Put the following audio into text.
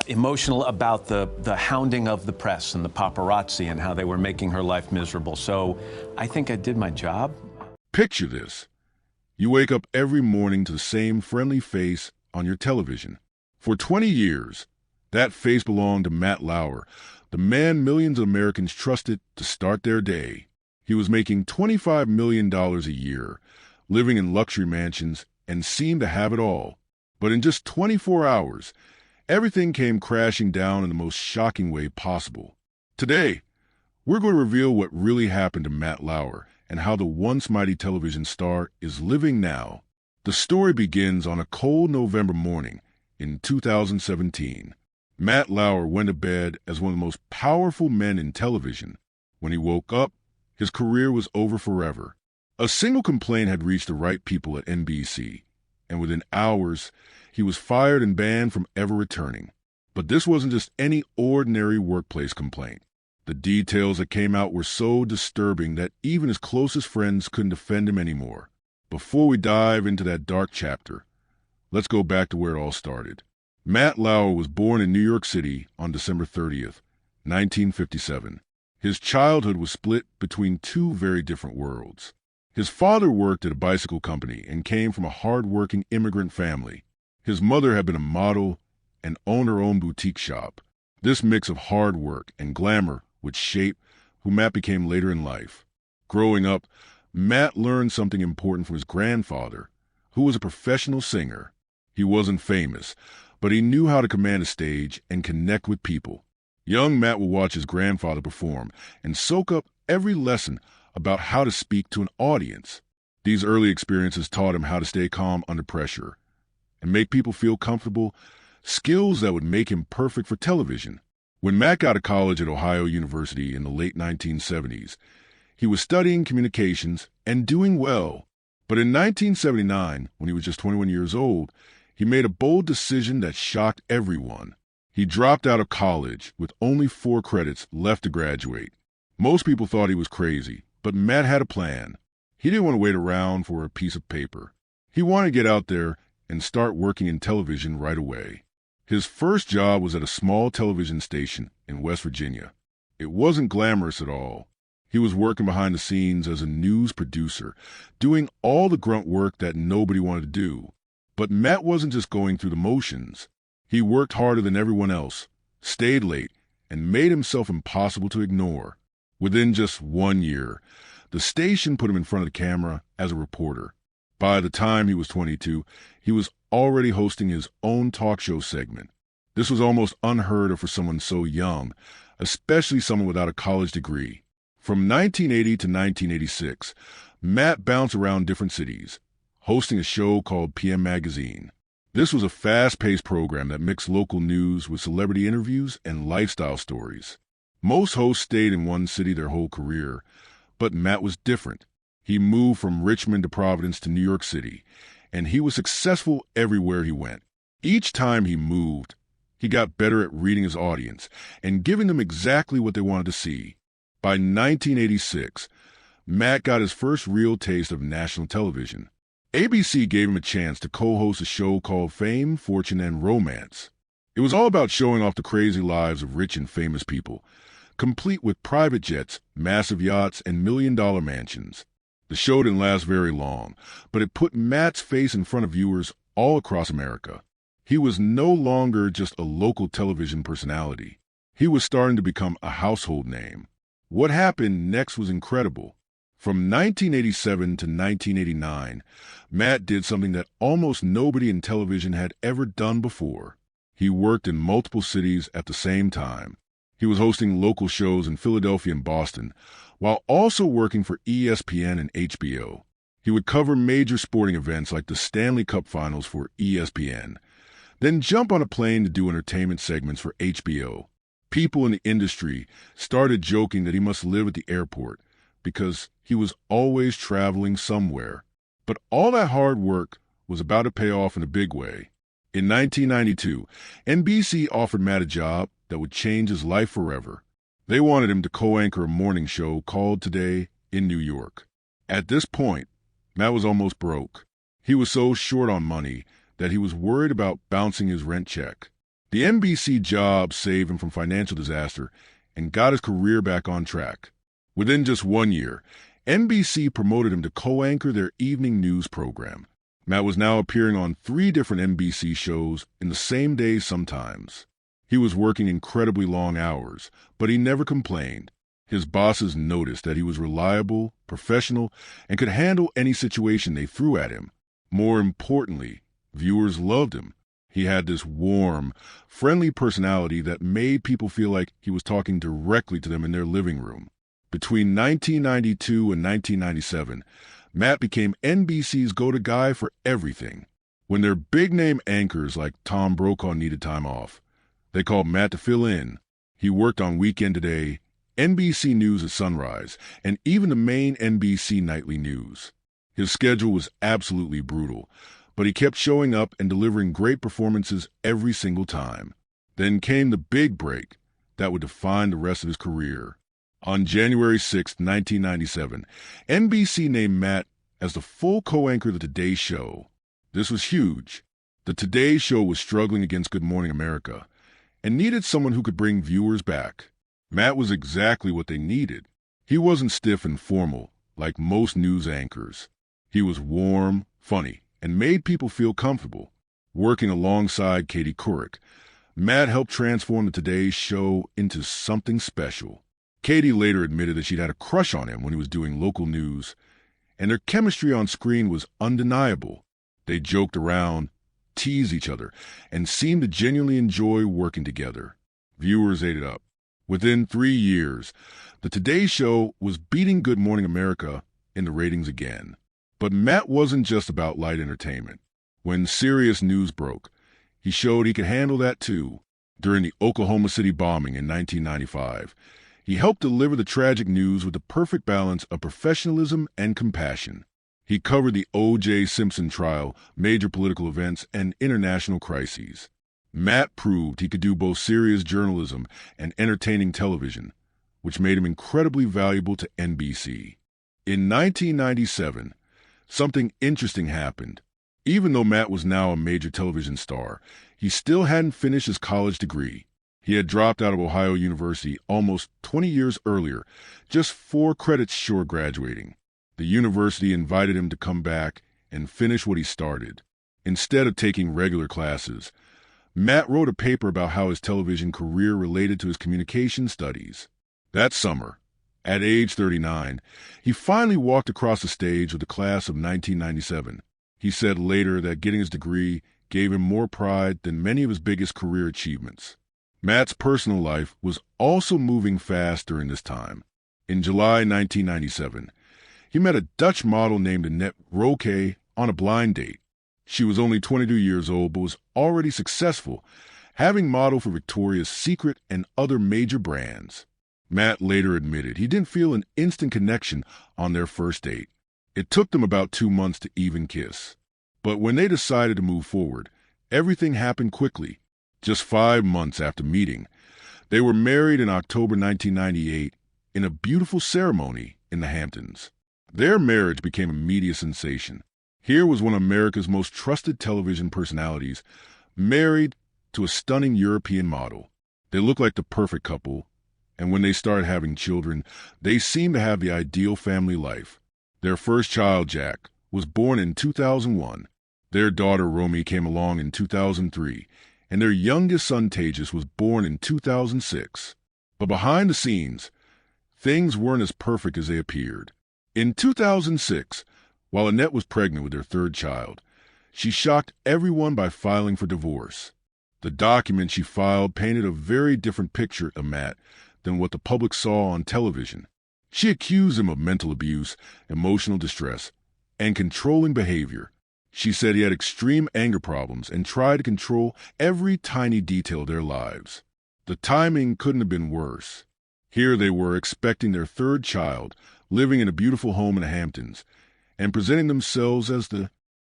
emotional about the hounding of the press and the paparazzi and how they were making her life miserable. So I think I did my job. Picture this. You wake up every morning to the same friendly face on your television. For 20 years, that face belonged to Matt Lauer, the man millions of Americans trusted to start their day. He was making $25 million a year, living in luxury mansions, and seemed to have it all. But in just 24 hours, everything came crashing down in the most shocking way possible. Today, we're going to reveal what really happened to Matt Lauer and how the once mighty television star is living now. The story begins on a cold November morning in 2017. Matt Lauer went to bed as one of the most powerful men in television. When he woke up, his career was over forever. A single complaint had reached the right people at NBC, and within hours, he was fired and banned from ever returning. But this wasn't just any ordinary workplace complaint. The details that came out were so disturbing that even his closest friends couldn't defend him anymore. Before we dive into that dark chapter, let's go back to where it all started. Matt Lauer was born in New York City on December 30th, 1957. His childhood was split between two very different worlds. His father worked at a bicycle company and came from a hard-working immigrant family. His mother had been a model and owned her own boutique shop. This mix of hard work and glamour would shape who Matt became later in life. Growing up, Matt learned something important from his grandfather, who was a professional singer. He wasn't famous, but he knew how to command a stage and connect with people. Young Matt would watch his grandfather perform and soak up every lesson about how to speak to an audience. These early experiences taught him how to stay calm under pressure and make people feel comfortable, skills that would make him perfect for television. When Matt got to college at Ohio University in the late 1970s, he was studying communications and doing well. But in 1979, when he was just 21 years old, he made a bold decision that shocked everyone. He dropped out of college with only 4 credits left to graduate. Most people thought he was crazy, but Matt had a plan. He didn't want to wait around for a piece of paper. He wanted to get out there and start working in television right away. His first job was at a small television station in West Virginia. It wasn't glamorous at all. He was working behind the scenes as a news producer, doing all the grunt work that nobody wanted to do. But Matt wasn't just going through the motions. He worked harder than everyone else, stayed late, and made himself impossible to ignore. Within just 1 year, the station put him in front of the camera as a reporter. By the time he was 22, he was already hosting his own talk show segment. This was almost unheard of for someone so young, especially someone without a college degree. From 1980 to 1986, Matt bounced around different cities, hosting a show called PM Magazine. This was a fast-paced program that mixed local news with celebrity interviews and lifestyle stories. Most hosts stayed in one city their whole career, but Matt was different. He moved from Richmond to Providence to New York City, and he was successful everywhere he went. Each time he moved, he got better at reading his audience and giving them exactly what they wanted to see. By 1986, Matt got his first real taste of national television. ABC gave him a chance to co-host a show called Fame, Fortune, and Romance. It was all about showing off the crazy lives of rich and famous people, complete with private jets, massive yachts, and million-dollar mansions. The show didn't last very long, but it put Matt's face in front of viewers all across America. He was no longer just a local television personality. He was starting to become a household name. What happened next was incredible. From 1987 to 1989, Matt did something that almost nobody in television had ever done before. He worked in multiple cities at the same time. He was hosting local shows in Philadelphia and Boston, while also working for ESPN and HBO. He would cover major sporting events like the Stanley Cup Finals for ESPN, then jump on a plane to do entertainment segments for HBO. People in the industry started joking that he must live at the airport because he was always traveling somewhere. But all that hard work was about to pay off in a big way. In 1992, NBC offered Matt a job that would change his life forever. They wanted him to co-anchor a morning show called Today in New York. At this point, Matt was almost broke. He was so short on money that he was worried about bouncing his rent check. The NBC job saved him from financial disaster and got his career back on track. Within just 1 year, NBC promoted him to co-anchor their evening news program. Matt was now appearing on 3 different NBC shows in the same day sometimes. He was working incredibly long hours, but he never complained. His bosses noticed that he was reliable, professional, and could handle any situation they threw at him. More importantly, viewers loved him. He had this warm, friendly personality that made people feel like he was talking directly to them in their living room. Between 1992 and 1997, Matt became NBC's go-to guy for everything. When their big-name anchors like Tom Brokaw needed time off, they called Matt to fill in. He worked on Weekend Today, NBC News at sunrise, and even the main NBC nightly news. His schedule was absolutely brutal, but he kept showing up and delivering great performances every single time. Then came the big break that would define the rest of his career. On January 6, 1997, NBC named Matt as the full co-anchor of the Today Show. This was huge. The Today Show was struggling against Good Morning America and needed someone who could bring viewers back. Matt was exactly what they needed. He wasn't stiff and formal like most news anchors. He was warm, funny, and made people feel comfortable. Working alongside Katie Couric, Matt helped transform the Today Show into something special. Katie later admitted that she'd had a crush on him when he was doing local news, and their chemistry on screen was undeniable. They joked around, teased each other, and seemed to genuinely enjoy working together. Viewers ate it up. Within 3 years, the Today Show was beating Good Morning America in the ratings again. But Matt wasn't just about light entertainment. When serious news broke, he showed he could handle that too. During the Oklahoma City bombing in 1995, he helped deliver the tragic news with the perfect balance of professionalism and compassion. He covered the O.J. Simpson trial, major political events, and international crises. Matt proved he could do both serious journalism and entertaining television, which made him incredibly valuable to NBC. In 1997, something interesting happened. Even though Matt was now a major television star, he still hadn't finished his college degree. He had dropped out of Ohio University almost 20 years earlier, just 4 credits short of graduating. The university invited him to come back and finish what he started. Instead of taking regular classes, Matt wrote a paper about how his television career related to his communication studies. That summer, at age 39, he finally walked across the stage with the class of 1997. He said later that getting his degree gave him more pride than many of his biggest career achievements. Matt's personal life was also moving fast during this time. In July 1997, he met a Dutch model named Annette Roque on a blind date. She was only 22 years old but was already successful, having modeled for Victoria's Secret and other major brands. Matt later admitted he didn't feel an instant connection on their first date. It took them about 2 months to even kiss. But when they decided to move forward, everything happened quickly. Just 5 months after meeting, they were married in October 1998 in a beautiful ceremony in the Hamptons. Their marriage became a media sensation. Here was one of America's most trusted television personalities, married to a stunning European model. They looked like the perfect couple, and when they started having children, they seemed to have the ideal family life. Their first child, Jack, was born in 2001. Their daughter, Romy, came along in 2003, and their youngest son, Tejas, was born in 2006. But behind the scenes, things weren't as perfect as they appeared. In 2006, while Annette was pregnant with their 3rd child, she shocked everyone by filing for divorce. The document she filed painted a very different picture of Matt than what the public saw on television. She accused him of mental abuse, emotional distress, and controlling behavior. She said he had extreme anger problems and tried to control every tiny detail of their lives. The timing couldn't have been worse. Here they were expecting their 3rd child, living in a beautiful home in the Hamptons, and presenting themselves as the